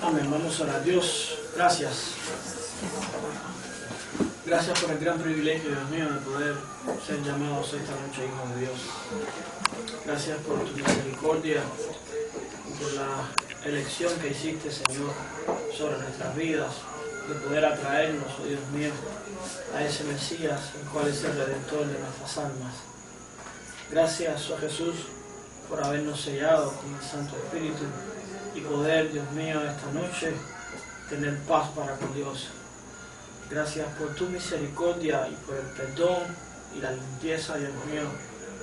Amén. Vamos a orar. Dios, gracias. Gracias por el gran privilegio, Dios mío, de poder ser llamados esta noche hijos de Dios. Gracias por tu misericordia y por la elección que hiciste, Señor, sobre nuestras vidas, de poder atraernos, oh Dios mío, a ese Mesías, el cual es el Redentor de nuestras almas. Gracias, oh Jesús, por habernos sellado con el Santo Espíritu y poder, Dios mío, esta noche tener paz para con Dios. Gracias por tu misericordia y por el perdón y la limpieza, Dios mío,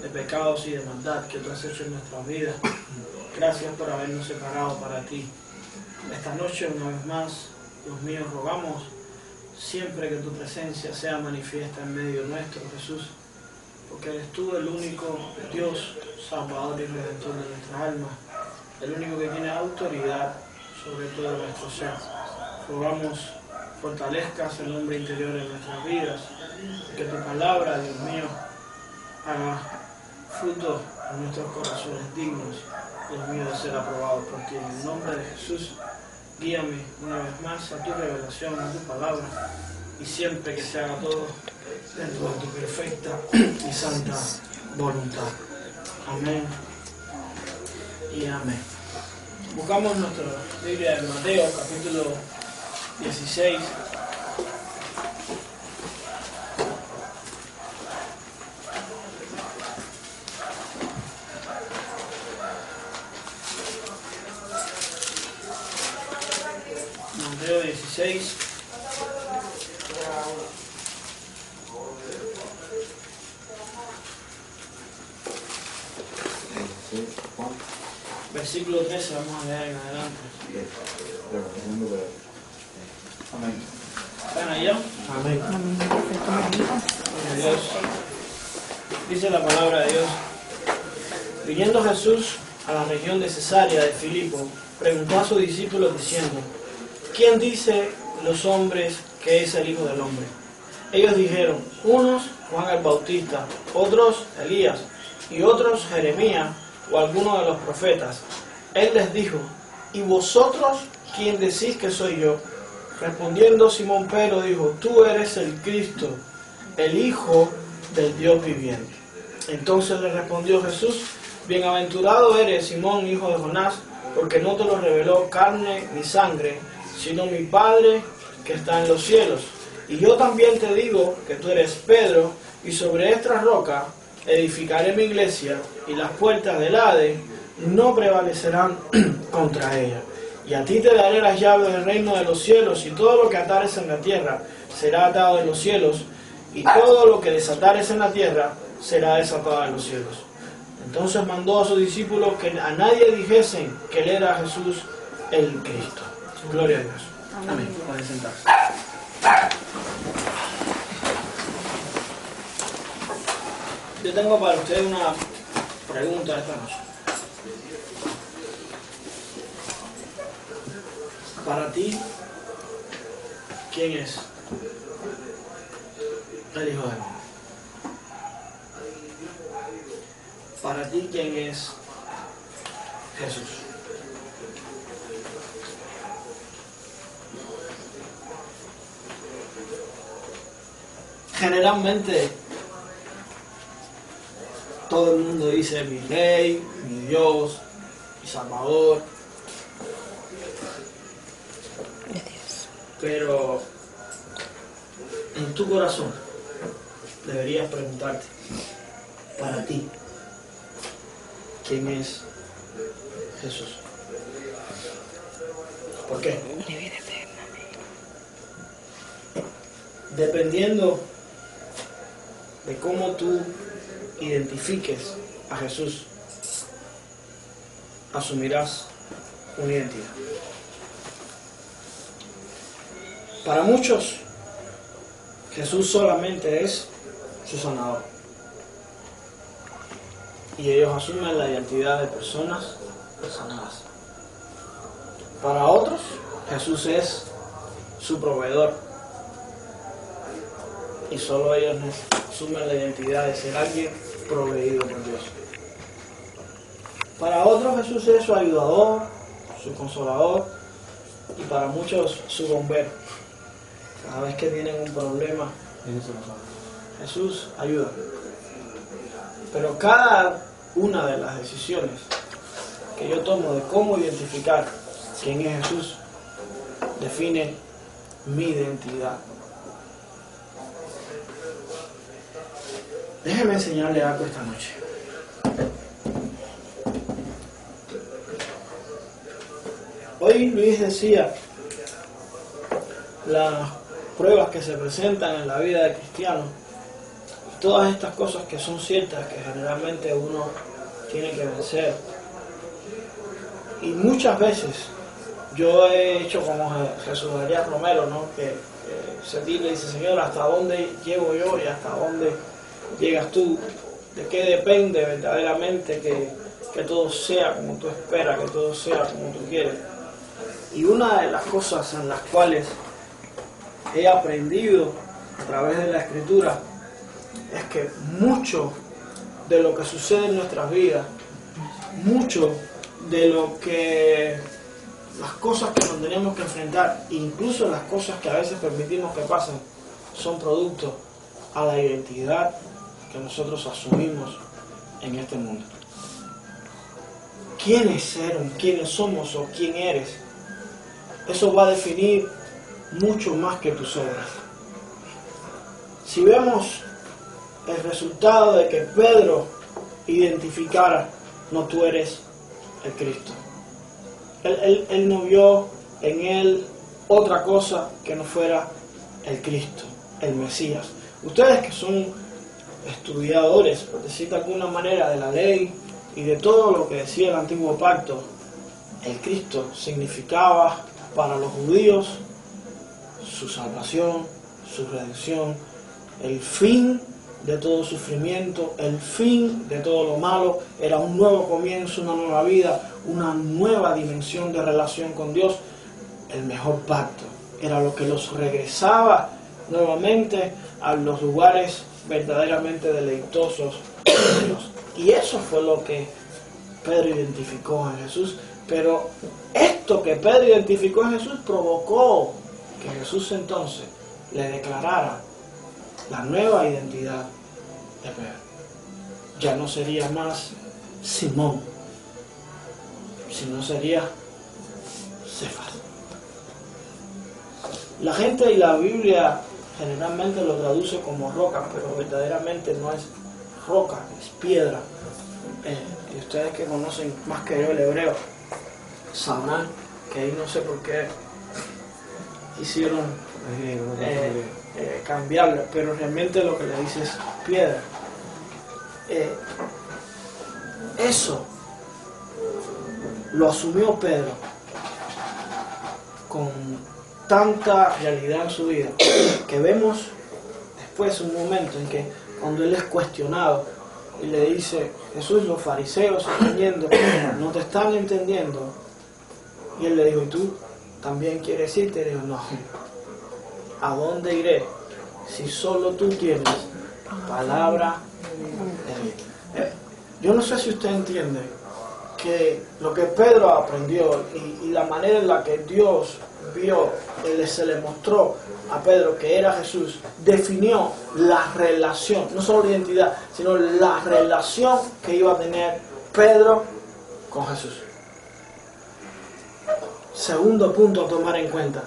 de pecados y de maldad que tú has hecho en nuestras vidas. Gracias por habernos separado para ti. Esta noche, una vez más, Dios mío, rogamos siempre que tu presencia sea manifiesta en medio nuestro, Jesús, porque eres tú el único Dios, Salvador y Redentor de nuestras almas, el único que tiene autoridad sobre todo nuestro ser. Rogamos fortalezcas el hombre interior de nuestras vidas, que tu palabra, Dios mío, haga fruto en nuestros corazones dignos, Dios mío, de ser aprobados por ti. En el nombre de Jesús, guíame una vez más a tu revelación, a tu palabra, y siempre que se haga todo dentro de tu perfecta y santa voluntad. Amén y amén. Buscamos nuestra Biblia de Mateo, capítulo 16. Mateo 16. Versículo 13 vamos a leer en adelante. Amén. ¿Están allá? Amén. Gloria a Dios. Dice la palabra de Dios. Viniendo Jesús a la región de Cesarea de Filipo, preguntó a sus discípulos diciendo: ¿quién dice los hombres que es el Hijo del Hombre? Ellos dijeron: unos Juan el Bautista, otros Elías, y otros Jeremías o alguno de los profetas. Él les dijo: ¿y vosotros quién decís que soy yo? Respondiendo Simón Pedro dijo: tú eres el Cristo, el Hijo del Dios viviente. Entonces le respondió Jesús: bienaventurado eres, Simón, hijo de Jonás, porque no te lo reveló carne ni sangre, sino mi Padre que está en los cielos. Y yo también te digo que tú eres Pedro, y sobre esta roca edificaré mi iglesia, y las puertas del Hades no prevalecerán contra ella. Y a ti te daré las llaves del reino de los cielos, y todo lo que atares en la tierra será atado en los cielos, y todo lo que desatares en la tierra será desatado en los cielos. Entonces mandó a sus discípulos que a nadie dijesen que él era Jesús el Cristo. Gloria a Dios. Amén. Pueden sentarse. Yo tengo para usted una pregunta esta noche. Para ti, ¿quién es el Hijo del Hombre? Para ti, ¿quién es Jesús? Generalmente, todo el mundo dice mi Rey, mi Dios, mi Salvador. Pero en tu corazón deberías preguntarte, para ti, ¿quién es Jesús? ¿Por qué? Dependiendo de cómo tú identifiques a Jesús, asumirás una identidad. Para muchos, Jesús solamente es su sanador. Y ellos asumen la identidad de personas sanadas. Para otros, Jesús es su proveedor. Y solo ellos asumen la identidad de ser alguien proveído por Dios. Para otros, Jesús es su ayudador, su consolador, y para muchos su bombero. Cada vez que tienen un problema, Jesús ayuda. Pero cada una de las decisiones que yo tomo de cómo identificar quién es Jesús define mi identidad. Déjeme enseñarle algo esta noche. Hoy Luis decía las pruebas que se presentan en la vida del cristiano, todas estas cosas que son ciertas, que generalmente uno tiene que vencer. Y muchas veces yo he hecho como Jesús María Romero, ¿no? Que se le dice, Señor, ¿hasta dónde llego yo y hasta dónde llegas tú? ¿De qué depende verdaderamente que todo sea como tú esperas, que todo sea como tú quieres? Y una de las cosas en las cuales he aprendido a través de la Escritura es que mucho de lo que sucede en nuestras vidas, mucho de lo que las cosas que nos tenemos que enfrentar, incluso las cosas que a veces permitimos que pasen, son producto a la identidad que nosotros asumimos en este mundo. ¿Quiénes eran? ¿Quiénes somos? ¿O quién eres? Eso va a definir mucho más que tus obras. Si vemos el resultado de que Pedro identificara, no, tú eres el Cristo. Él no vio en él otra cosa que no fuera el Cristo, el Mesías. Ustedes que son estudiadores, por decir de alguna manera, de la ley y de todo lo que decía el antiguo pacto, el Cristo significaba para los judíos su salvación, su redención, el fin de todo sufrimiento, el fin de todo lo malo. Era un nuevo comienzo, una nueva vida, una nueva dimensión de relación con Dios, el mejor pacto. Era lo que los regresaba nuevamente a los lugares verdaderamente deleitosos de Dios. Y eso fue lo que Pedro identificó en Jesús. Pero esto que Pedro identificó en Jesús provocó que Jesús entonces le declarara la nueva identidad de Pedro. Ya no sería más Simón, sino sería Cefas. La gente y la Biblia generalmente lo traduce como roca, pero verdaderamente no es roca, es piedra. Y ustedes que conocen más que yo el hebreo sabrán que ahí no sé por qué quisieron cambiarlo, pero realmente lo que le dice es piedra. Eso lo asumió Pedro con tanta realidad en su vida que vemos después un momento en que cuando él es cuestionado y le dice, Jesús, los fariseos están yendo, no te están entendiendo, y él le dijo, ¿y tú también quieres irte? Y le dijo, no, ¿a dónde iré si solo tú tienes palabra de vida? Yo no sé si usted entiende que lo que Pedro aprendió y la manera en la que Dios vio, se le mostró a Pedro que era Jesús, definió la relación, no solo la identidad, sino la relación que iba a tener Pedro con Jesús. Segundo punto a tomar en cuenta: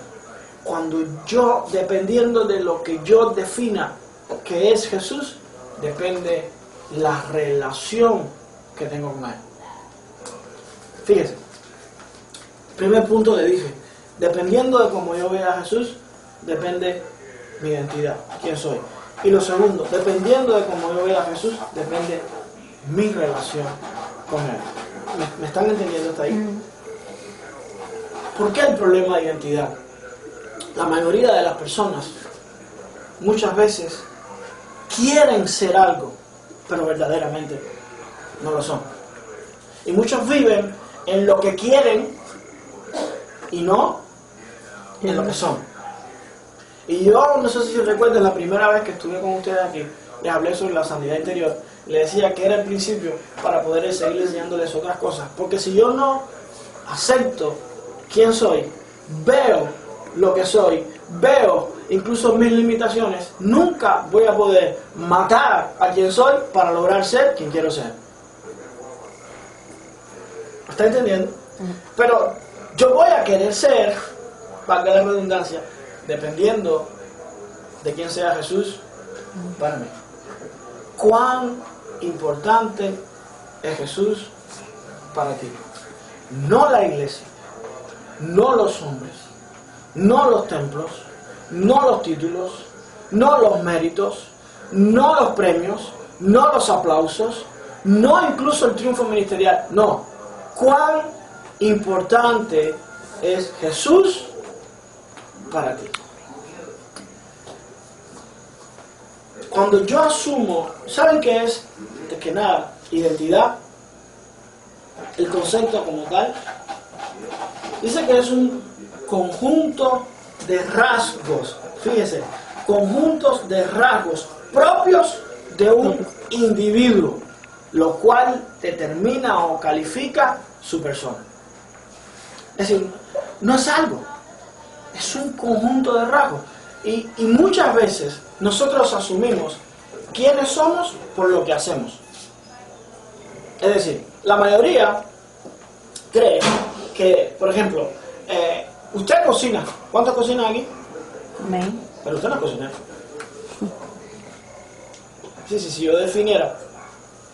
cuando yo, dependiendo de lo que yo defina que es Jesús, depende la relación que tengo con él. Fíjese, primer punto le dije, dependiendo de cómo yo vea a Jesús, depende mi identidad, quién soy. Y lo segundo, dependiendo de cómo yo vea a Jesús, depende mi relación con él. ¿Me están entendiendo hasta ahí? ¿Por qué el problema de identidad? La mayoría de las personas muchas veces quieren ser algo, pero verdaderamente no lo son. Y muchos viven en lo que quieren y no en lo que son. Y yo no sé si se recuerdan, la primera vez que estuve con ustedes aquí, les hablé sobre la sanidad interior. Les decía que era el principio para poder seguir enseñándoles otras cosas. Porque si yo no acepto quién soy, veo lo que soy, veo incluso mis limitaciones, nunca voy a poder matar a quien soy para lograr ser quien quiero ser. ¿Me está entendiendo? Pero yo voy a querer ser, valga la redundancia, dependiendo de quién sea Jesús para mí. ¿Cuán importante es Jesús para ti? No la iglesia, no los hombres, no los templos, no los títulos, no los méritos, no los premios, no los aplausos, no incluso el triunfo ministerial, no. ¿Cuán importante es Jesús para ti? Cuando yo asumo, ¿saben qué es? De que nada, identidad, el concepto como tal, dice que es un conjunto de rasgos, fíjese, conjuntos de rasgos propios de un individuo, lo cual determina o califica su persona. Es decir, no es algo, es un conjunto de rasgos. Y muchas veces nosotros asumimos quiénes somos por lo que hacemos. Es decir, la mayoría cree que, por ejemplo, usted cocina. ¿Cuántos cocinan aquí? Amén. Pero usted no cocina. Sí, si yo definiera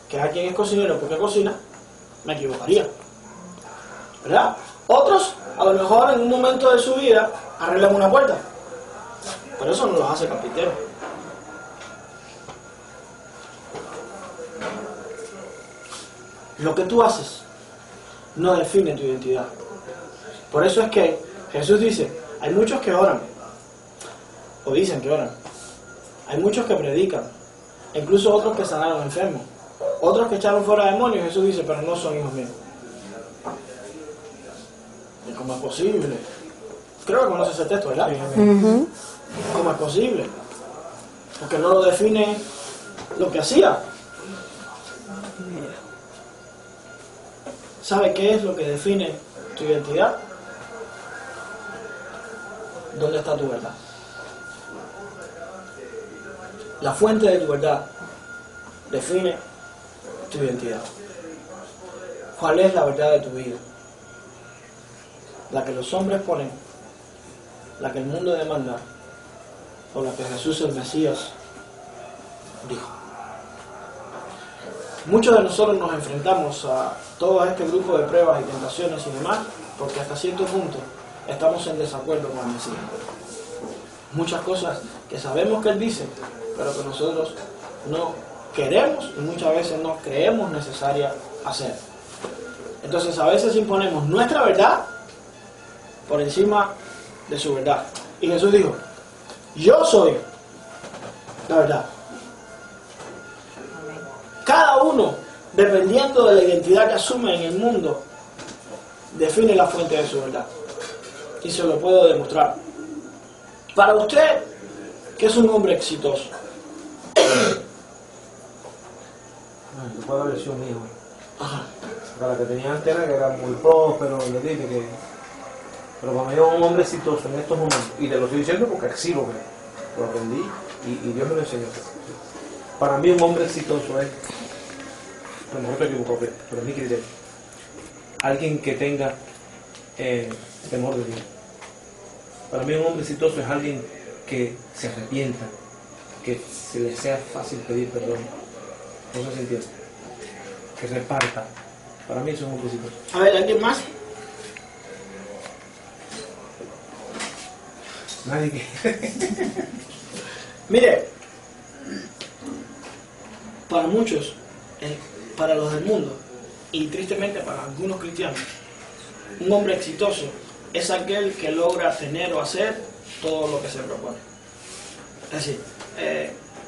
que a quien es cocinero porque cocina, me equivocaría. ¿Verdad? Otros, a lo mejor en un momento de su vida, arreglan una puerta. Pero eso no los hace carpinteros. Lo que tú haces no define tu identidad. Por eso es que Jesús dice, hay muchos que oran, o dicen que oran. Hay muchos que predican, incluso otros que sanaron enfermos, otros que echaron fuera demonios. Jesús dice, pero no son hijos míos. ¿Y cómo es posible? Creo que conoces ese texto, ¿verdad? ¿Cómo es posible? Porque no lo define lo que hacía. ¿Sabe qué es lo que define tu identidad? ¿Dónde está tu verdad? La fuente de tu verdad define tu identidad. ¿Cuál es la verdad de tu vida? ¿La que los hombres ponen? ¿La que el mundo demanda? ¿O la que Jesús el Mesías dijo? Muchos de nosotros nos enfrentamos a todo este grupo de pruebas y tentaciones y demás, porque hasta cierto punto estamos en desacuerdo con el Mesías. Muchas cosas que sabemos que Él dice, pero que nosotros no queremos y muchas veces no creemos necesaria hacer. Entonces a veces imponemos nuestra verdad por encima de su verdad. Y Jesús dijo, yo soy la verdad. Cada uno, dependiendo de la identidad que asume en el mundo, define la fuente de su verdad. Y se lo puedo demostrar. Para usted, ¿qué es un hombre exitoso? Yo puedo haber sido un hijo. Ajá. Para la que tenía antes era que era muy próspero, le dije que... Pero para mí es un hombre exitoso en estos momentos. Y te lo estoy diciendo porque así lo veo. Lo aprendí y Dios me lo enseñó. Para mí un hombre exitoso es... A lo mejor te equivoco, pero es mi criterio. Alguien que tenga temor de Dios. Para mí un hombre exitoso es alguien que se arrepienta, que se le sea fácil pedir perdón. No se entiende. Que reparta. Para mí eso es un hombre exitoso. A ver, ¿alguien más? Nadie que... Mire, para muchos, para los del mundo, y tristemente para algunos cristianos, un hombre exitoso es aquel que logra tener o hacer todo lo que se propone. Es decir,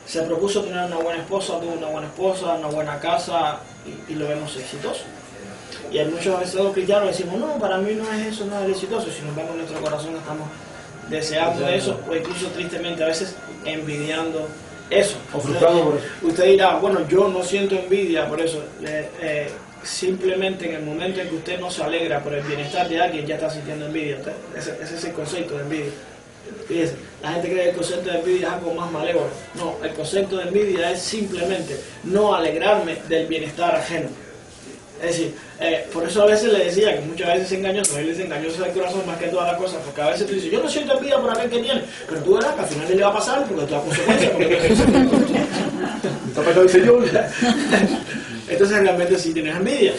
se propuso tener una buena esposa, tuvo una buena esposa, una buena casa, y lo vemos exitoso. Y hay muchos veces los cristianos decimos, no, para mí no es eso, no es el exitoso. Si nos vemos en nuestro corazón estamos deseando eso, o incluso tristemente a veces envidiando eso. O frustrado por eso. Usted dirá, bueno, yo no siento envidia por eso. simplemente en el momento en que usted no se alegra por el bienestar de alguien, ya está sintiendo envidia. Ese es el concepto de envidia. Fíjense, la gente cree que el concepto de envidia es algo más malévolo. No, el concepto de envidia es simplemente no alegrarme del bienestar ajeno. Es decir, por eso a veces le decía que muchas veces es engañoso, él es engañoso del corazón más que todas las cosas, porque a veces tú dices, yo no siento envidia por aquel que tiene, pero tú verás que al final le va a pasar porque te da consecuencias. Entonces realmente sí tienes envidia,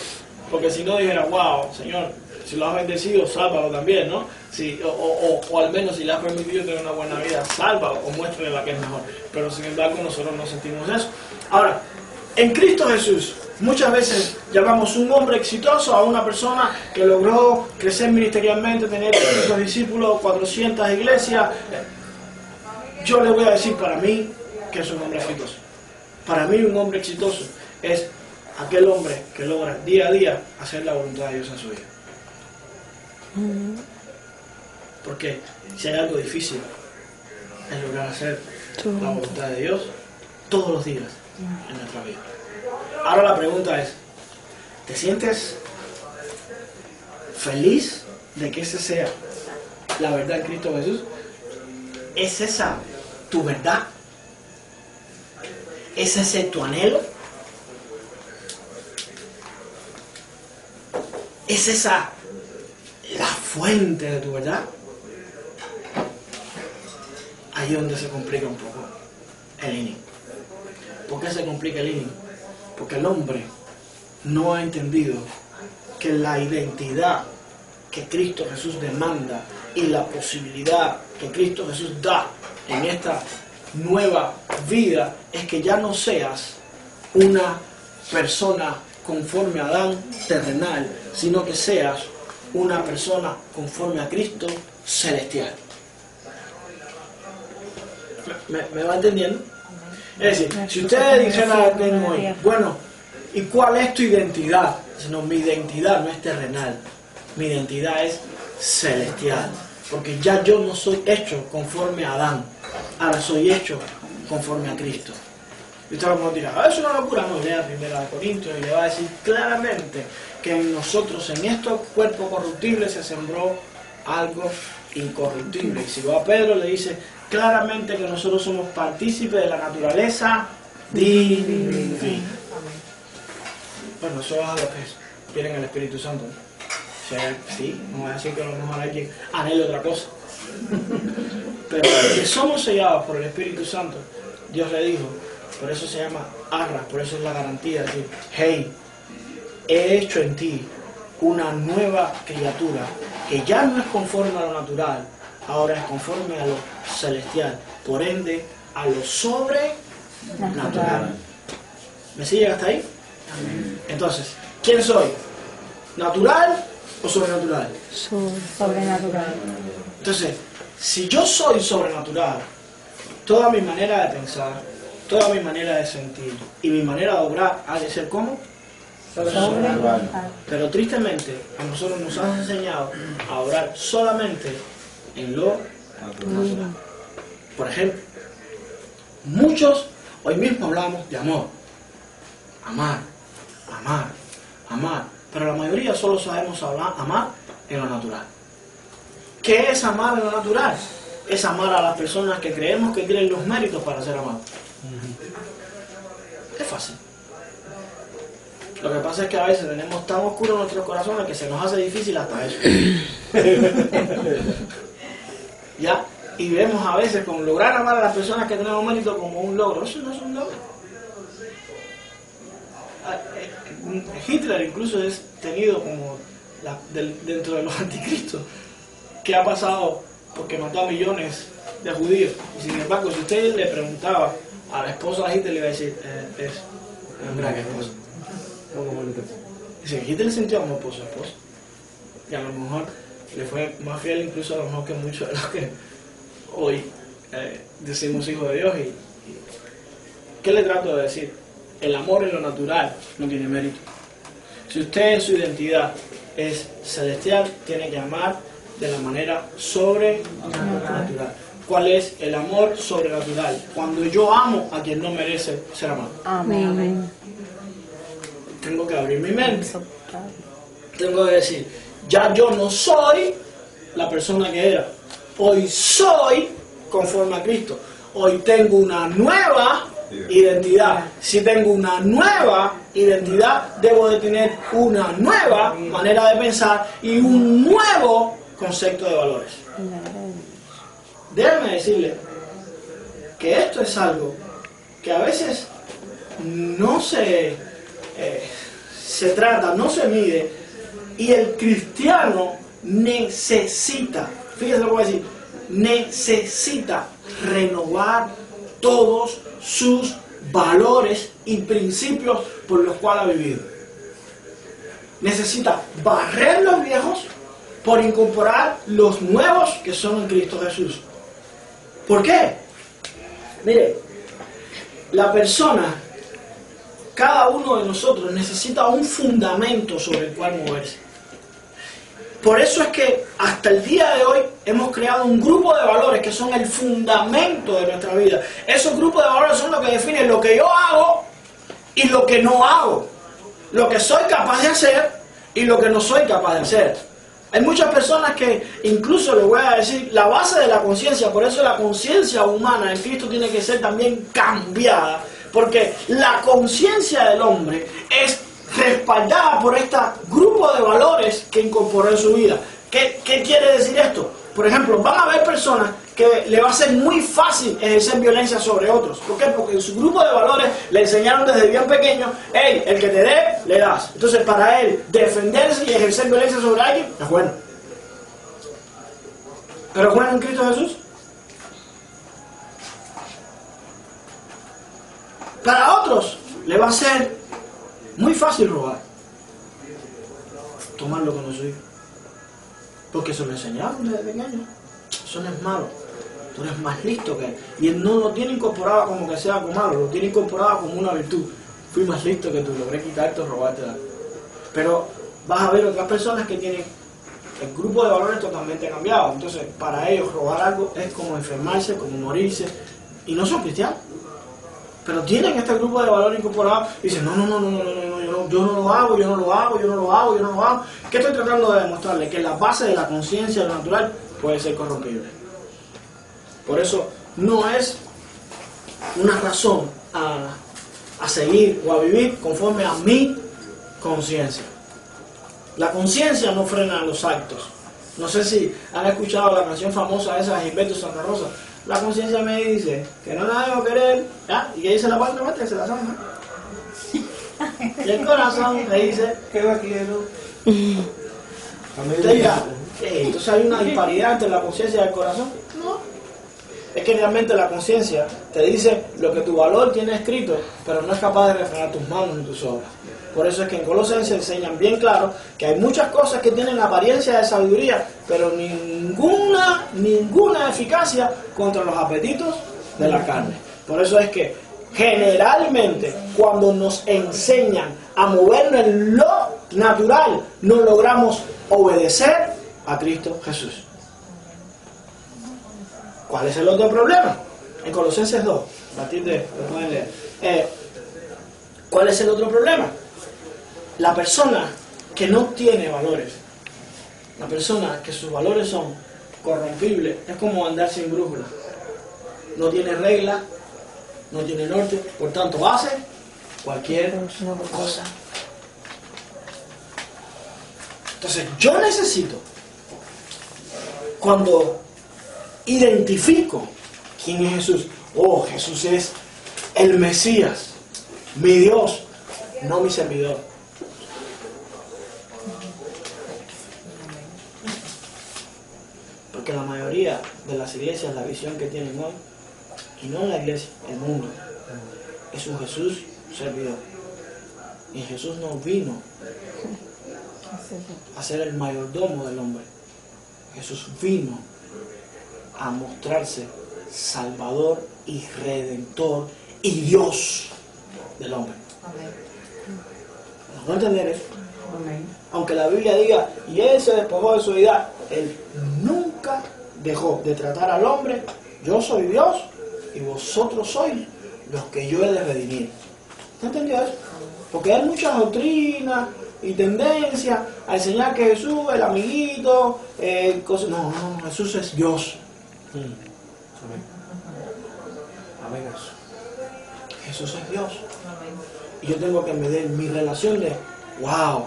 porque si no dijera, wow, Señor, si lo has bendecido, sálvalo también, ¿no? Sí, o al menos si le has permitido tener una buena vida, sálvalo o muéstrale la que es mejor. Pero sin embargo nosotros no sentimos eso. Ahora, en Cristo Jesús, muchas veces llamamos un hombre exitoso a una persona que logró crecer ministerialmente, tener 500 discípulos, 400 iglesias. Yo le voy a decir para mí que es un hombre exitoso. Para mí un hombre exitoso es aquel hombre que logra día a día hacer la voluntad de Dios en su vida. Porque si hay algo difícil es lograr hacer la voluntad de Dios todos los días en nuestra vida. Ahora la pregunta es, ¿te sientes feliz de que esa sea la verdad en Cristo Jesús? ¿Es esa tu verdad? ¿Es ese tu anhelo? ¿Es esa la fuente de tu verdad? Ahí es donde se complica un poco el inning. ¿Por qué se complica el inning? Porque el hombre no ha entendido que la identidad que Cristo Jesús demanda y la posibilidad que Cristo Jesús da en esta nueva vida es que ya no seas una persona conforme a Adán terrenal, sino que seas una persona conforme a Cristo celestial. ¿Me va entendiendo? Es decir, si ustedes dijeran hoy, bueno, ¿y cuál es tu identidad? No, mi identidad no es terrenal, mi identidad es celestial, porque ya yo no soy hecho conforme a Adán, ahora soy hecho conforme a Cristo. Y usted a lo mejor dirá, es una locura. No, lea 1 Corintios y le va a decir claramente que en nosotros, en estos cuerpos corruptibles, se sembró algo incorruptible. Y si va a Pedro, le dice claramente que nosotros somos partícipes de la naturaleza divina. Bueno, eso es a lo que quieren el Espíritu Santo. Sí, no voy a decir que a lo mejor alguien anhela otra cosa. Pero que somos sellados por el Espíritu Santo, Dios le dijo, por eso se llama arra, por eso es la garantía, decir, hey, he hecho en ti una nueva criatura que ya no es conforme a lo natural, ahora es conforme a lo celestial, por ende a lo sobrenatural. ¿Me siguen hasta ahí? Entonces, ¿quién soy? ¿Natural o sobrenatural? Sobrenatural. Entonces, si yo soy sobrenatural, toda mi manera de pensar, toda mi manera de sentir y mi manera de obrar ha de ser ¿cómo? Sobrenatural. Pero tristemente a nosotros nos han enseñado a obrar solamente en lo natural. Por ejemplo, muchos hoy mismo hablamos de amor. Amar, amar, amar. Pero la mayoría solo sabemos amar en lo natural. ¿Qué es amar en lo natural? Es amar a las personas que creemos que tienen los méritos para ser amados. Es fácil. Lo que pasa es que a veces tenemos tan oscuros nuestros corazones que se nos hace difícil hasta eso. ¿Ya? Y vemos a veces con lograr amar a las personas que tenemos mérito como un logro. Eso no es un logro. Hitler incluso es tenido como dentro de los anticristos, que ha pasado porque mató a millones de judíos. Y sin embargo, si usted le preguntaba a la esposa de Hitler, le iba a decir, es una gran esposa. Dice, Hitler sintió amor por su esposa. Y a lo mejor le fue más fiel incluso a lo mejor que muchos de los que hoy decimos hijos de Dios. Y ¿qué le trato de decir? El amor en lo natural no tiene mérito. Si usted en su identidad es celestial, tiene que amar de la manera sobrenatural. ¿Cuál es el amor sobrenatural? Cuando yo amo a quien no merece ser amado. Amén. tengo que abrir mi mente. Tengo que decir, ya yo no soy la persona que era. Hoy soy conforme a Cristo. Hoy tengo una nueva identidad. Si tengo una nueva identidad, debo de tener una nueva manera de pensar y un nuevo concepto de valores. Déjame decirle que esto es algo que a veces no se trata, no se mide, y el cristiano necesita, fíjense lo que voy a decir, necesita renovar todos sus valores y principios por los cuales ha vivido. Necesita barrer los viejos por incorporar los nuevos que son en Cristo Jesús. ¿Por qué? Mire, la persona, cada uno de nosotros necesita un fundamento sobre el cual moverse. Por eso es que hasta el día de hoy hemos creado un grupo de valores que son el fundamento de nuestra vida. Esos grupos de valores son los que definen lo que yo hago y lo que no hago. Lo que soy capaz de hacer y lo que no soy capaz de hacer. Hay muchas personas que, incluso les voy a decir, la base de la conciencia, por eso la conciencia humana en Cristo tiene que ser también cambiada. Porque la conciencia del hombre es respaldada por este grupo de valores que incorporó en su vida. ¿Qué quiere decir esto? Por ejemplo, van a haber personas que le va a ser muy fácil ejercer violencia sobre otros. ¿Por qué? Porque en su grupo de valores le enseñaron desde bien pequeño, hey, el que te dé, le das. Entonces para él, defenderse y ejercer violencia sobre alguien, es bueno. ¿Pero es bueno en Cristo Jesús? Para otros, le va a ser muy fácil robar. Tomar lo que no es suyo. Porque se lo enseñaron desde pequeño. Eso no es malo. Tú eres más listo que él. Y él no lo tiene incorporado como que sea algo malo, lo tiene incorporado como una virtud. Fui más listo que tú, logré quitarte o robarte algo. Pero vas a ver otras personas que tienen el grupo de valores totalmente cambiado. Entonces, para ellos robar algo es como enfermarse, como morirse. Y no son cristianos. Pero tienen este grupo de valores incorporados y dicen, no, yo no lo hago. ¿Qué estoy tratando de demostrarle? Que la base de la conciencia natural puede ser corrompible. Por eso no es una razón a seguir o a vivir conforme a mi conciencia. La conciencia no frena los actos. No sé si han escuchado la canción famosa esa de Gilberto Santa Rosa. La conciencia me dice que no la debo querer, ¿ya? ¿Y qué dice la parte? Que se la sabe, ¿no? Y el corazón me dice que la quiero. Entonces hay una disparidad entre la conciencia y el corazón. No. Es que realmente la conciencia te dice lo que tu valor tiene escrito, pero no es capaz de refrenar tus manos ni tus obras. Por eso es que en Colosenses enseñan bien claro que hay muchas cosas que tienen apariencia de sabiduría, pero ninguna eficacia contra los apetitos de la carne. Por eso es que generalmente cuando nos enseñan a movernos en lo natural, no logramos obedecer a Cristo Jesús. ¿Cuál es el otro problema? En Colosenses 2, a partir de lo pueden leer. ¿Cuál es el otro problema? La persona que no tiene valores, la persona que sus valores son corrompibles, es como andar sin brújula. No tiene regla, no tiene norte, por tanto hace cualquier cosa. Entonces yo necesito, cuando identifico quién es Jesús, oh, Jesús es el Mesías, mi Dios, no mi servidor. Porque la mayoría de las iglesias, la visión que tienen hoy, y no la iglesia, el mundo, es un Jesús servidor. Y Jesús no vino a ser el mayordomo del hombre. Jesús vino a mostrarse Salvador y Redentor y Dios del hombre. ¿No entender eso? Aunque la Biblia diga, y Él se despojó de su deidad, Él nunca dejó de tratar al hombre, yo soy Dios y vosotros sois los que yo he de redimir. ¿No entendió eso? Porque hay muchas doctrinas y tendencias a enseñar que Jesús es el amiguito, cosas. No, Jesús es Dios. Amén. Amén a eso. Jesús es Dios. Y yo tengo que medir mi relación de, wow,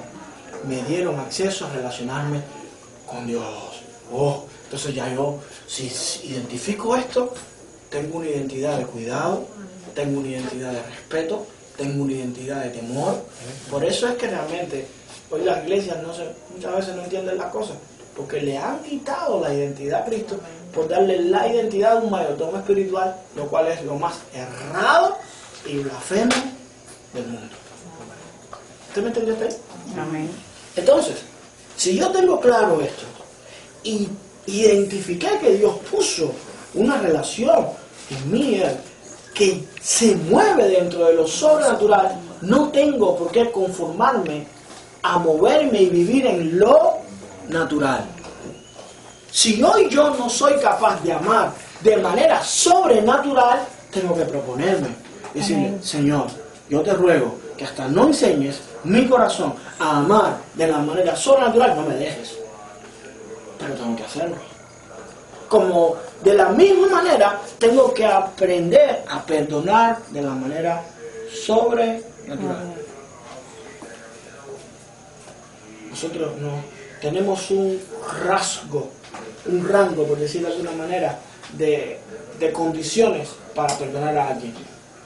me dieron acceso a relacionarme con Dios. Oh, entonces ya yo, si identifico esto, tengo una identidad de cuidado, tengo una identidad de respeto, tengo una identidad de temor. Por eso es que realmente hoy las iglesias muchas veces no entienden las cosas, porque le han quitado la identidad a Cristo por darle la identidad de un mayordomo espiritual, lo cual es lo más errado y blasfemo del mundo. ¿Usted me entendió hasta ahí? Amén. Entonces, si yo tengo claro esto y identifiqué que Dios puso una relación en mí que se mueve dentro de lo sobrenatural, no tengo por qué conformarme a moverme y vivir en lo natural. Si hoy yo no soy capaz de amar de manera sobrenatural, tengo que proponerme, decirle, Señor, yo te ruego que hasta no enseñes mi corazón a amar de la manera sobrenatural, no me dejes. Pero tengo que hacerlo. Como de la misma manera, tengo que aprender a perdonar de la manera sobrenatural. Nosotros no tenemos un rango, por decirlo de alguna manera, de condiciones para perdonar a alguien.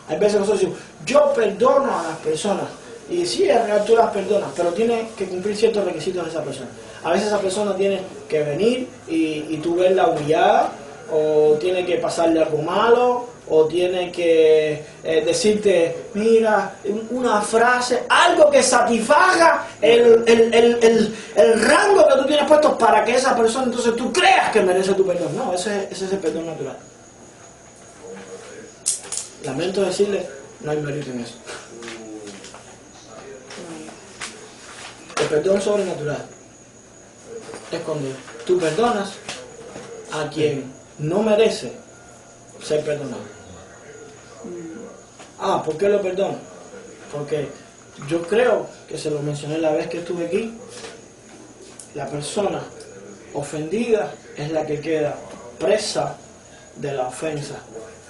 Hay veces nosotros decimos, yo perdono a las personas. Y sí, en realidad tú las perdonas, pero tiene que cumplir ciertos requisitos de esa persona. A veces esa persona tiene que venir y tú verla humillada, o tiene que pasarle algo malo, o tiene que decirte, mira, una frase, algo que satisfaga el rango que tú tienes puesto para que esa persona entonces tú creas que merece tu perdón. No, ese es el perdón natural. Lamento decirle, no hay mérito en eso. El perdón sobrenatural es cuando tú perdonas a quien no merece ser perdonado. ¿Por qué lo perdono? Porque yo creo que se lo mencioné la vez que estuve aquí. La persona ofendida es la que queda presa de la ofensa,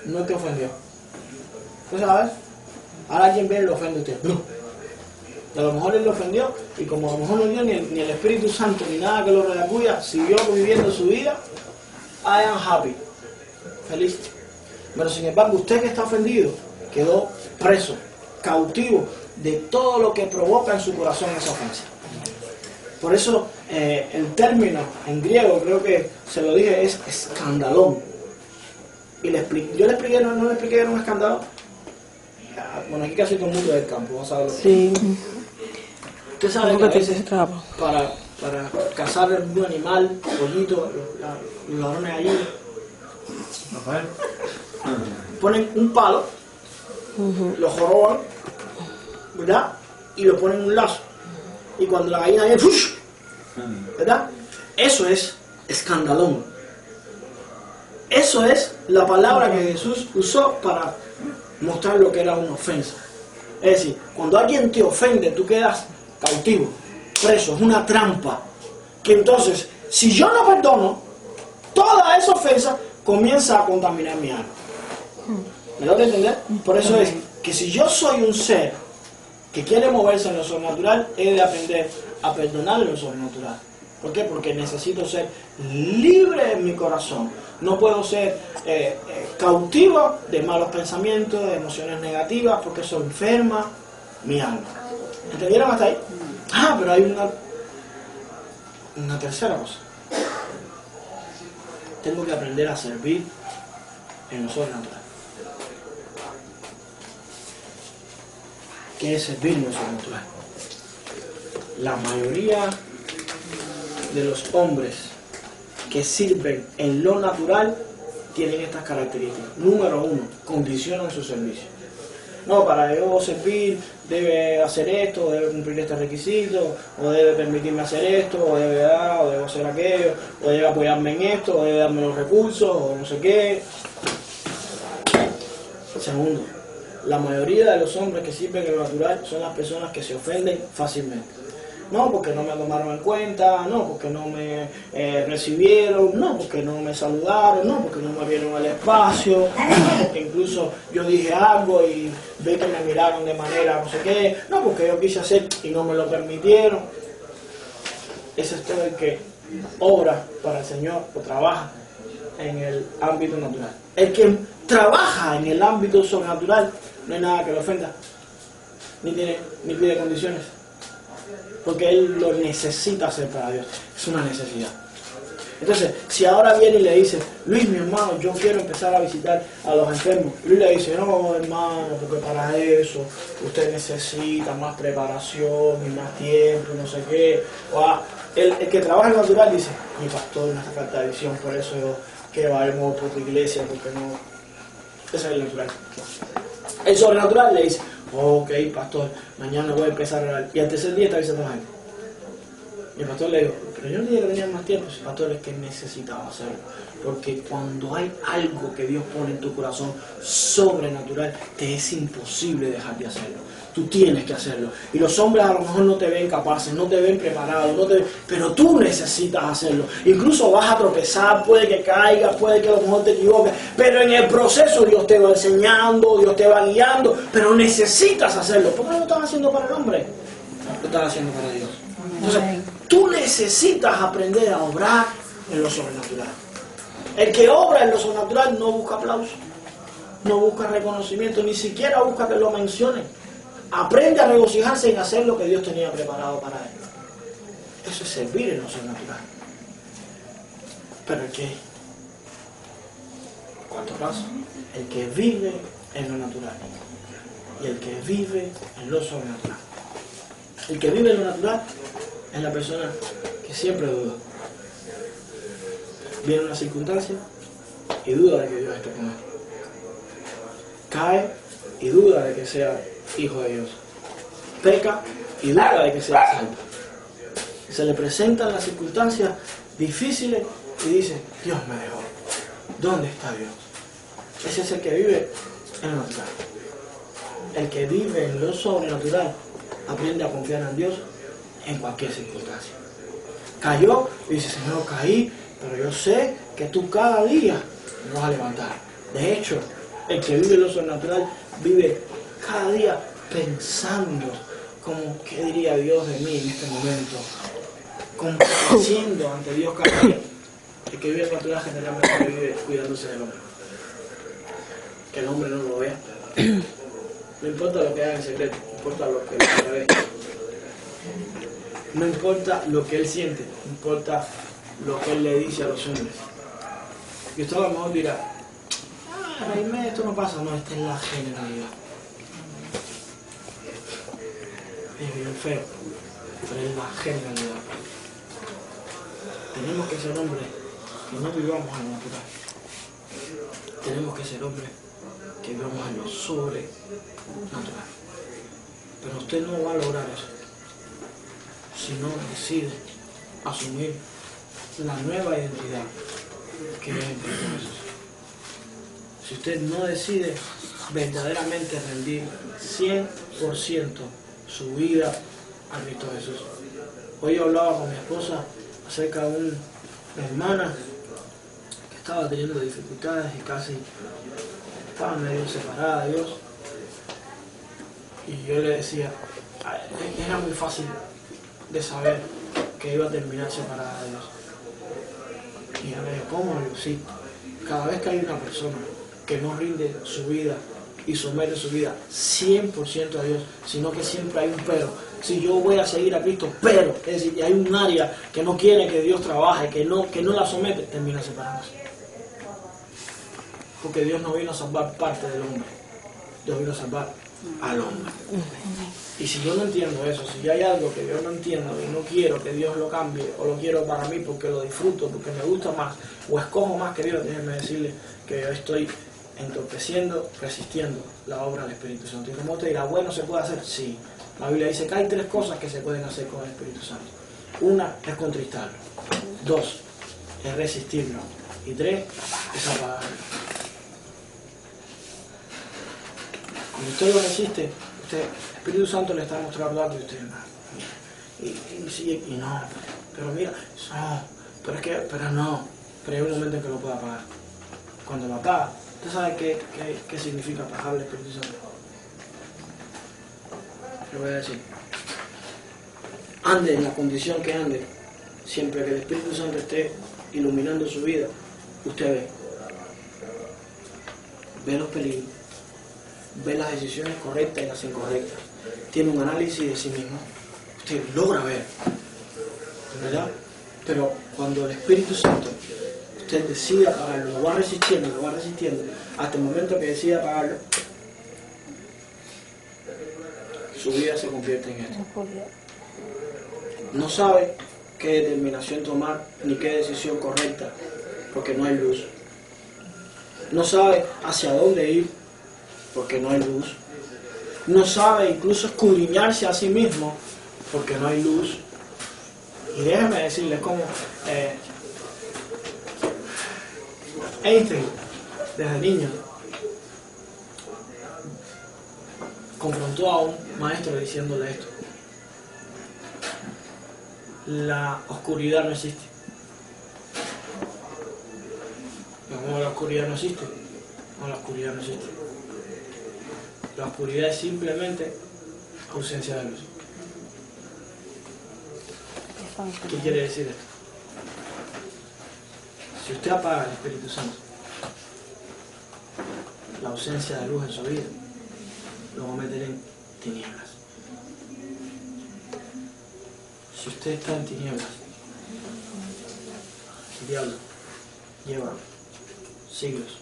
no el que ofendió. ¿Tú sabes? Ahora alguien viene y lo ofende a usted. A lo mejor él lo ofendió y como a lo mejor no dio ni el Espíritu Santo ni nada que lo redacuya, siguió viviendo su vida. I am happy. Feliz. Pero sin embargo, usted que está ofendido quedó preso, cautivo de todo lo que provoca en su corazón esa ofensa. Por eso el término en griego, creo que se lo dije, es escandalón. Y yo le expliqué, no le expliqué que era un escandalón. Bueno, aquí casi todo el mundo del campo, vamos a verlo. Sí. Usted sabe que a veces para cazar un animal, pollito, los ladrones allí, ponen un palo, lo joroban, ¿verdad? Y lo ponen en un lazo. Y cuando la gallina viene, ¡fush! ¿Verdad? Eso es escandalón. Eso es la palabra que Jesús usó para mostrar lo que era una ofensa. Es decir, cuando alguien te ofende, tú quedas cautivo, preso, es una trampa. Que entonces, si yo no perdono, toda esa ofensa comienza a contaminar mi alma. ¿Me lo que entender? Por eso es que si yo soy un ser que quiere moverse en lo sobrenatural, he de aprender a perdonar en lo sobrenatural. ¿Por qué? Porque necesito ser libre en mi corazón. No puedo ser cautivo de malos pensamientos, de emociones negativas, porque eso enferma mi alma. ¿Entendieron hasta ahí? Pero hay una tercera cosa. Tengo que aprender a servir en lo sobrenatural. ¿Qué es servir en lo sobrenatural? La mayoría de los hombres que sirven en lo natural tienen estas características. Número 1, condicionan su servicio. No, para yo servir debe hacer esto, o debe cumplir este requisito, o debe permitirme hacer esto, o debe dar, o debo hacer aquello, o debe apoyarme en esto, o debe darme los recursos, o no sé qué. Segundo, la mayoría de los hombres que sirven en lo natural son las personas que se ofenden fácilmente. No, porque no me tomaron en cuenta, no, porque no me recibieron, no, porque no me saludaron, no, porque no me vieron al espacio, no, porque incluso yo dije algo y vi que me miraron de manera no sé qué, no, porque yo quise hacer y no me lo permitieron. Ese es todo el que obra para el Señor o trabaja en el ámbito natural. El que trabaja en el ámbito sobrenatural, no hay nada que lo ofenda, ni pide condiciones, porque él lo necesita hacer para Dios. Es una necesidad. Entonces, si ahora viene y le dice, Luis, mi hermano, yo quiero empezar a visitar a los enfermos, Luis le dice, no, hermano, porque para eso usted necesita más preparación y más tiempo y no sé qué. El que trabaja en natural dice, mi pastor me hace falta de visión, por eso yo quiero vayamos por tu iglesia, porque no. Ese es el natural. El sobrenatural le dice, ok, pastor, mañana voy a empezar a orar. Y al tercer día está visitando a gente. Y el pastor le dijo, pero yo no dije que tenía más tiempo. El pastor es que necesitaba hacerlo. Porque cuando hay algo que Dios pone en tu corazón sobrenatural, te es imposible dejar de hacerlo. Tú tienes que hacerlo. Y los hombres a lo mejor no te ven capaces, no te ven preparados, pero tú necesitas hacerlo. Incluso vas a tropezar, puede que caigas, puede que a lo mejor te equivoques, pero en el proceso Dios te va enseñando, Dios te va guiando, pero necesitas hacerlo. ¿Por qué no lo estás haciendo para el hombre? Lo estás haciendo para Dios. Entonces, tú necesitas aprender a obrar en lo sobrenatural. El que obra en lo sobrenatural no busca aplauso, no busca reconocimiento, ni siquiera busca que lo mencionen. Aprende a regocijarse en hacer lo que Dios tenía preparado para él. Eso es servir en lo sobrenatural. Pero cuarto paso, el que vive en lo natural y el que vive en lo sobrenatural. El que vive en lo natural es la persona que siempre duda. Viene una circunstancia y duda de que Dios esté con él. Cae y duda de que sea hijo de Dios. Peca y duda de que sea salvo. Se le presentan las circunstancias difíciles y dice, Dios me dejó. ¿Dónde está Dios? Ese es el que vive en lo natural. El que vive en lo sobrenatural aprende a confiar en Dios en cualquier circunstancia. Cayó y dice, Señor, caí, pero yo sé que tú cada día me vas a levantar. De hecho, el que vive en lo sobrenatural vive cada día pensando como qué diría Dios de mí en este momento, compareciendo ante Dios cada día. El que vive en lo natural generalmente vive cuidándose del hombre, que el hombre no lo vea. No importa lo que haga en secreto, no importa lo que él ve, no importa lo que él siente, no importa lo que él le dice a los hombres. Y usted a lo mejor dirá, Jaime, esto no pasa. No, esta es la generalidad. Es bien feo, pero es la generalidad. Tenemos que ser hombres que no vivamos en lo natural. Tenemos que ser hombres que vivamos en lo sobrenatural. Pero usted no va a lograr eso si no decide asumir la nueva identidad que es en Cristo Jesús. Si usted no decide verdaderamente rendir 100% su vida a Cristo Jesús. Hoy hablaba con mi esposa acerca de una hermana que estaba teniendo dificultades y casi estaba medio separada de Dios. Y yo le decía, era muy fácil de saber que iba a terminar separada de Dios. Y ella me dijo, ¿cómo? Yo, sí, cada vez que hay una persona que no rinde su vida y somete su vida 100% a Dios, sino que siempre hay un pero. Si yo voy a seguir a Cristo, pero, es decir, hay un área que no quiere que Dios trabaje, que no la somete, termina separándose. Porque Dios no vino a salvar parte del hombre, Dios vino a salvar al hombre. Y si yo no entiendo eso, si hay algo que yo no entiendo y no quiero que Dios lo cambie, o lo quiero para mí porque lo disfruto, porque me gusta más, o escojo más que Dios, déjenme decirle que yo estoy entorpeciendo, resistiendo la obra del Espíritu Santo. Y como te dirá, bueno, ¿se puede hacer? Sí. La Biblia dice que hay 3 cosas que se pueden hacer con el Espíritu Santo. 1 es contristarlo. 2 es resistirlo. Y 3 es apagarlo. Cuando usted lo resiste, el Espíritu Santo le está mostrando algo y usted y sigue y no, pero mira, no, pero es que, pero no, pero hay un momento en que lo puede apagar. Cuando lo apaga, ¿usted sabe qué significa apagar el Espíritu Santo? Le voy a decir, ande en la condición que ande, siempre que el Espíritu Santo esté iluminando su vida, usted ve los peligros, ve las decisiones correctas y las incorrectas, tiene un análisis de sí mismo, usted logra ver, ¿verdad? Pero cuando el Espíritu Santo, usted decide apagarlo, lo va resistiendo, hasta el momento que decide apagarlo, su vida se convierte en esto. No sabe qué determinación tomar ni qué decisión correcta, porque no hay luz. No sabe hacia dónde ir, porque no hay luz. No sabe incluso escudriñarse a sí mismo, porque no hay luz. Y déjeme decirles cómo Einstein, desde niño, confrontó a un maestro diciéndole esto: la oscuridad no existe. ¿Cómo la oscuridad no existe? No, la oscuridad no existe. La oscuridad es simplemente ausencia de luz. ¿Qué quiere decir esto? Si usted apaga el Espíritu Santo, la ausencia de luz en su vida lo va a meter en tinieblas. Si usted está en tinieblas, el diablo lleva siglos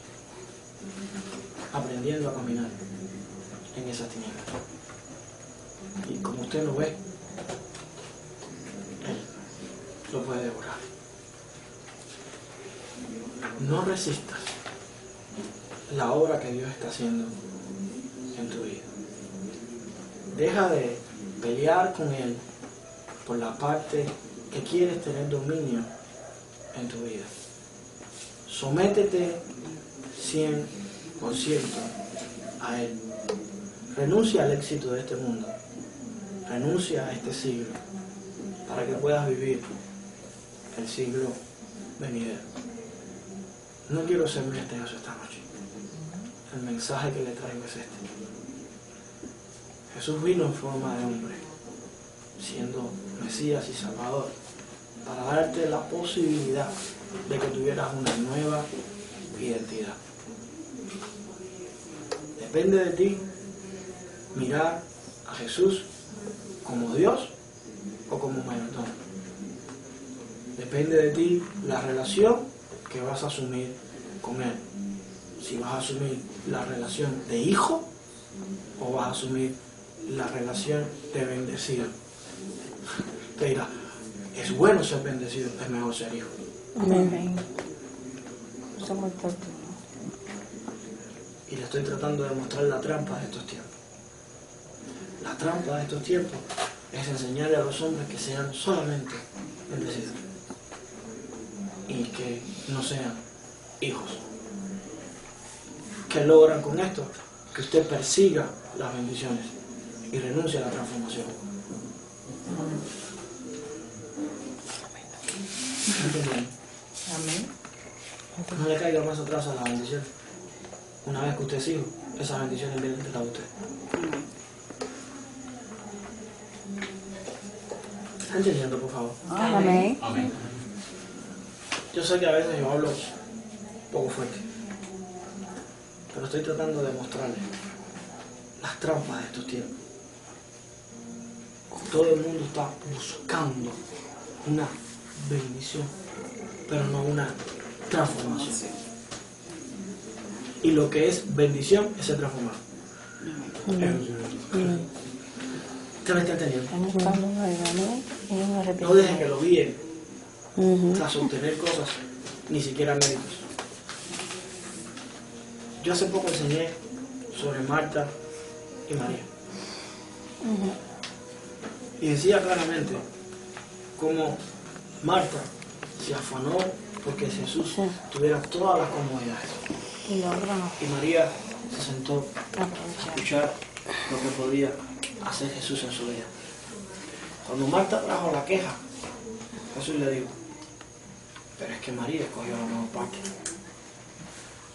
aprendiendo a caminar en esas tinieblas. Y como usted lo ve, él lo puede devorar. No resistas la obra que Dios está haciendo en tu vida. Deja de pelear con Él por la parte que quieres tener dominio en tu vida. Sométete 100% a Él. Renuncia al éxito de este mundo. Renuncia a este siglo para que puedas vivir el siglo venidero. No quiero ser misterioso esta noche. El mensaje que le traigo es este. Jesús vino en forma de hombre, siendo Mesías y Salvador, para darte la posibilidad de que tuvieras una nueva identidad. Depende de ti mirar a Jesús como Dios o como mayordomo. Depende de ti la relación que vas a asumir con Él. Si vas a asumir la relación de hijo o vas a asumir la relación de bendecido. Te dirá, es bueno ser bendecido, es mejor ser hijo. Amén. Somos todos. Y le estoy tratando de mostrar la trampa de estos tiempos. La trampa de estos tiempos es enseñarle a los hombres que sean solamente bendecidos y que no sean hijos. ¿Qué logran con esto? Que usted persiga las bendiciones y renuncie a la transformación. ¿Entienden? Amén. No le caiga más atrás a la bendición. Una vez que usted es hijo, esas bendiciones vienen de usted. ¿Está entendiendo, por favor? Amén. Amén. Yo sé que a veces yo hablo un poco fuerte, pero estoy tratando de mostrarles las trampas de estos tiempos. Todo el mundo está buscando una bendición, pero no una transformación. Y lo que es bendición es ser transformado. ¿Usted me está entendiendo? Estamos buscando un amén y un No arrepentimiento. dejen que lo guíen tras obtener cosas, ni siquiera méritos. Yo hace poco enseñé sobre Marta y María. Y decía claramente cómo Marta se afanó porque Jesús tuviera todas las comodidades. Y la otra no. Y María se sentó a escuchar lo que podía hacer Jesús en su vida. Cuando Marta trajo la queja, Jesús le dijo, pero es que María escogió la mejor parte.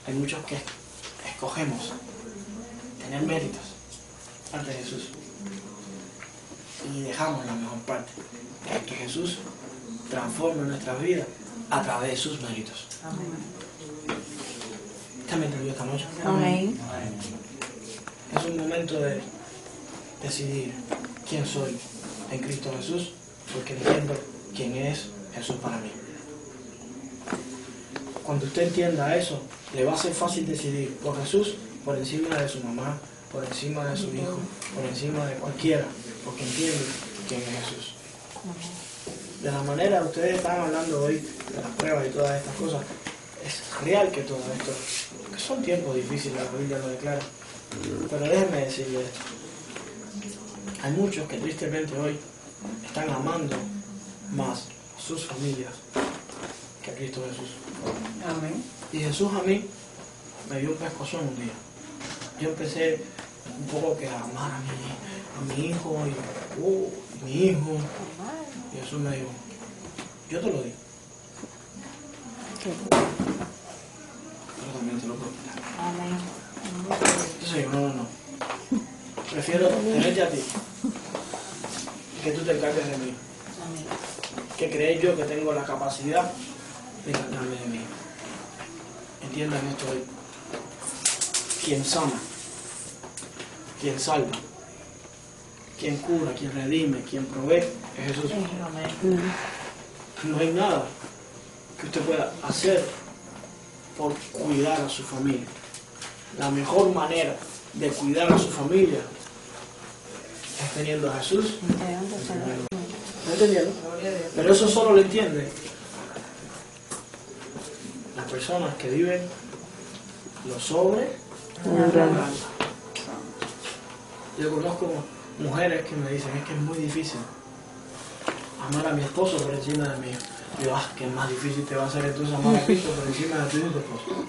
Hay muchos que escogemos tener méritos ante Jesús y dejamos la mejor parte, que Jesús transforma nuestras vidas a través de sus méritos. ¿Usted me entendió esta noche? Amén. Es un momento de decidir quién soy en Cristo Jesús, porque entiendo quién es Jesús para mí. Cuando usted entienda eso, le va a ser fácil decidir por Jesús por encima de su mamá, por encima de su hijo, por encima de cualquiera, porque entiende quién es Jesús. De la manera que ustedes están hablando hoy, de las pruebas y todas estas cosas, es real que todo esto, que son tiempos difíciles, la Biblia lo declara. Pero déjenme decirle esto. Hay muchos que tristemente hoy están amando más a sus familias que a Cristo Jesús. Amén. Y Jesús a mí me dio un pescozón un día. Yo empecé un poco que a amar a mi hijo y mi hijo. Y Jesús me dijo, yo te lo digo. Pero también te lo puedo quitar. Amén. Entonces yo, no. Prefiero tenerte a ti y que tú te encargues de mí. Que creer yo que tengo la capacidad de encargarme de mí. Entiendan esto hoy. Quien sana, quien salva, quien cura, quien redime, quien provee, es Jesús. No hay nada que usted pueda hacer por cuidar a su familia. La mejor manera de cuidar a su familia es teniendo a Jesús. ¿No entendiendo? Pero eso solo lo entiende las personas que viven lo sobrenatural. Yo conozco mujeres que me dicen, es que es muy difícil amar a mi esposo por encima de mí. Yo, que es más difícil te va a hacer entonces amar a Cristo por encima de tu hijo y tu esposo.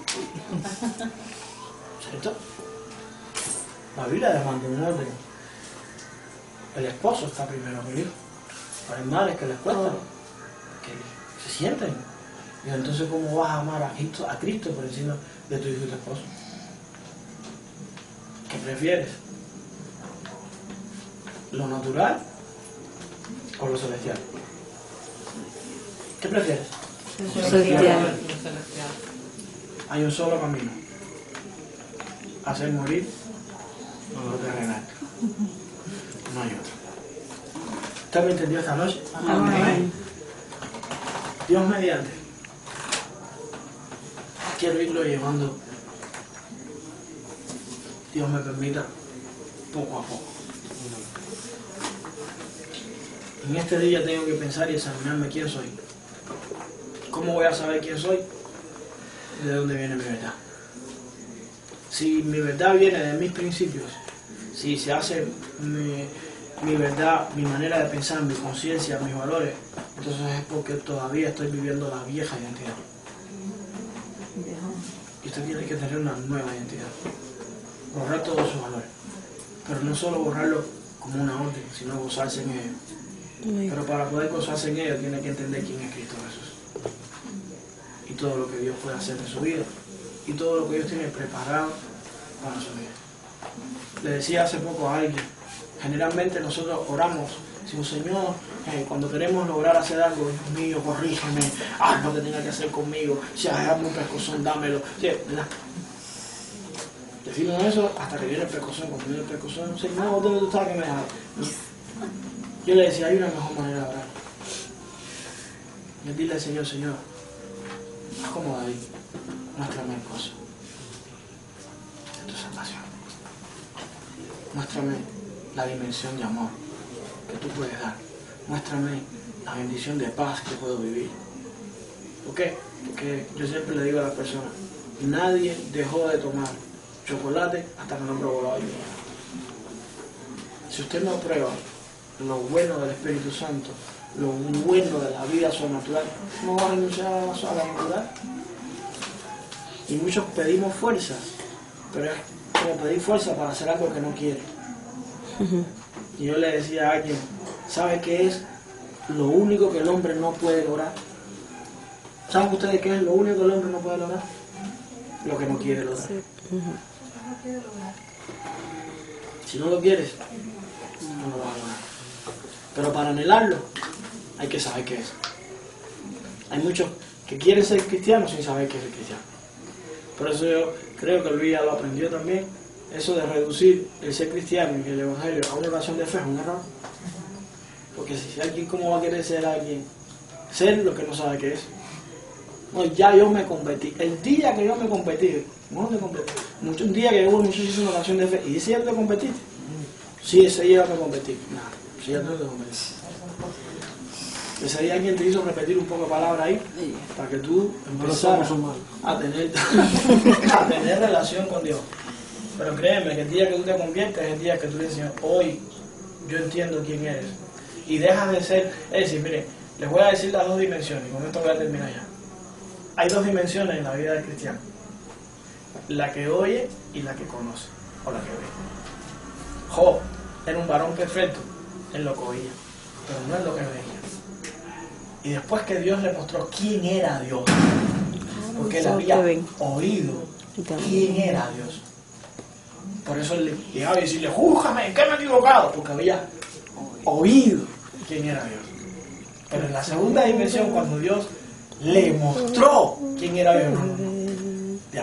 ¿Cierto? La Biblia demanda un orden. El esposo está primero que el hijo. Hay madres que les cuesta, que se sienten. Y entonces, ¿cómo vas a amar a Cristo por encima de tu hijo y tu esposo? ¿Qué prefieres? ¿Lo natural o lo celestial? ¿Qué prefieres? Celestial. Hay un solo camino. Hacer morir o lo terrenal. No hay otro. ¿Usted me entendió esta noche? Amén. Dios mediante. Quiero irlo llevando. Dios me permita poco a poco. En este día tengo que pensar y examinarme quién soy. ¿Cómo voy a saber quién soy? ¿De dónde viene mi verdad? Si mi verdad viene de mis principios, si se hace mi verdad, mi manera de pensar, mi conciencia, mis valores, entonces es porque todavía estoy viviendo la vieja identidad. Y usted tiene que tener una nueva identidad. Borrar todos sus valores. Pero no solo borrarlo como una orden, sino gozarse en ellos. Pero para poder gozarse en ellos tiene que entender quién es Cristo Jesús. Y todo lo que Dios puede hacer en su vida. Y todo lo que Dios tiene preparado para su vida. Le decía hace poco a alguien, generalmente nosotros oramos, decimos, Señor, cuando queremos lograr hacer algo, Dios mío, corrígeme, haz lo que tenga que hacer conmigo, si hazme un pescozón, dámelo. Sí, ¿verdad? Decimos eso hasta que viene el pescozón. Cuando viene el pescozón, Señor, ¿dónde tú estás que me dejas? Yo le decía, hay una mejor manera de orar. Y decirle al Señor, Señor, haz como David, muéstrame el gozo de tu salvación. Muéstrame la dimensión de amor que tú puedes dar. Muéstrame la bendición de paz que puedo vivir. ¿Por qué? Porque yo siempre le digo a las personas, nadie dejó de tomar chocolate hasta que no probó la vainilla. Si usted no prueba lo bueno del Espíritu Santo, lo bueno de la vida sobrenatural, no va a renunciar a la natural. Y muchos pedimos fuerzas, pero es como pedir fuerza para hacer algo que no quiere. Y yo le decía a alguien, ¿sabe qué es lo único que el hombre no puede lograr? ¿Saben ustedes qué es lo único que el hombre no puede lograr? Lo que no quiere lograr. Si no lo quieres, no lo vas a lograr. Pero para anhelarlo, hay que saber qué es. Hay muchos que quieren ser cristianos sin saber qué es el cristiano. Por eso yo creo que Luis ya lo aprendió también. Eso de reducir el ser cristiano y el evangelio a una oración de fe es un error. Porque si alguien, ¿cómo va a querer ser alguien? Ser lo que no sabe qué es. No, ya yo me convertí. El día que yo me convertí, no te convertí. Un día que un muchacho hizo una oración de fe y ese día te convertiste. Sí, ese día me convertí. No, ese día no te convertiste. Ese día alguien te hizo repetir un poco de palabra ahí para que tú empezaras a tener relación con Dios. Pero créeme que el día que tú te conviertes es el día que tú le dices, hoy yo entiendo quién eres. Y dejas de ser, es decir, mire, les voy a decir las dos dimensiones, y con esto voy a terminar ya. Hay dos dimensiones en la vida del cristiano. La que oye y la que conoce, o la que ve. Job era un varón perfecto en lo que oía, pero no en lo que veía. Y después que Dios le mostró quién era Dios, porque él había oído quién era Dios. Por eso él llegaba y decirle, júzgame, ¿en qué me he equivocado? Porque había oído quién era Dios. Pero en la segunda dimensión, cuando Dios le mostró quién era Dios, de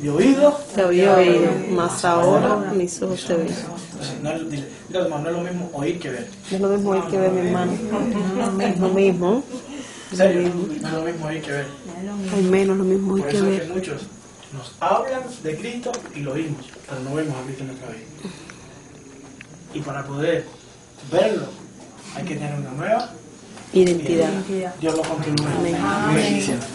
oído, te había oído, más ahora mis ojos te ven. Entonces, no es lo mismo oír que ver. No es lo mismo oír que ver, mi hermano. Es lo mismo. ¿En serio? No es lo mismo oír que ver. Al menos lo mismo oír Por que eso es ver. que muchos nos hablan de Cristo y lo oímos, pero no vemos a Cristo en nuestra vida. Y para poder verlo, hay que tener una nueva Identidad. Dios lo continúe. Amén. Bendiciones.